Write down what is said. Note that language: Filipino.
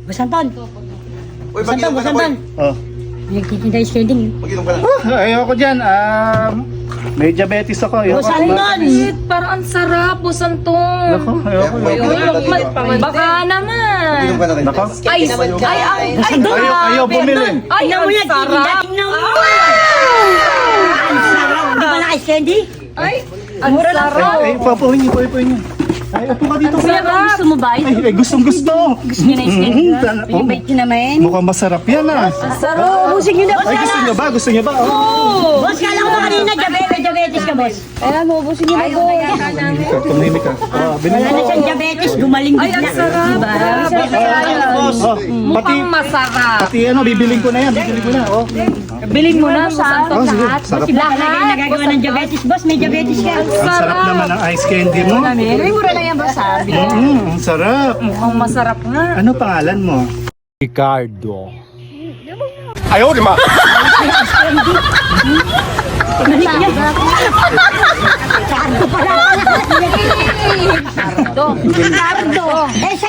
Basanton. Uy, mag-inom ka na, boy. Oh. Nagtitinda yung standing. Mag-inom ka na. Ayoko dyan. May diabetes ako. Ayoko. Basanton. Parang ang sarap, Busantong. Nako, ayoko. Baka naman. Mag-inom ka na rin. Nako. Ayaw bumili. Ay, Tingnan mo ang yan, sarap. tingnan mo. Ang sarap. Hindi pala kay candy. Ay, ang sarap. Ay, papuhin niyo, papuhin niyo. Ay, upo ka dito. Kuya, ba gusto mo ba? Ay, gustong-gusto. Gusto niyo na yung candy? May bait niyo naman. Mukhang masarap yan Sarap. Ubusin niyo na. Ay, gusto niyo ba? Gusto niyo ba? Boss, kala ko kanina diabetes ka, boss. Ayan, ubusin niyo na. Tumahimik ka. Wala na siyang diabetes, gumaling Ay, bigla. ang sarap. Boss, pati, Mukhang masarap. pati bibiling ko na yan. Bibiling ko na. Oh. Bilhin mo na, Busantong, Oh, sige. lahat. Sarap. Talaga yung nagagawa ng diabetes, boss. May diabetes ka. Ang sarap naman ng ice candy mo. May mura lang yan, boss, ha? Ang sarap. Mukhang masarap nga. Ano pangalan mo? Ricardo. Malik niya. Sardo pala. Sardo. Eh, sa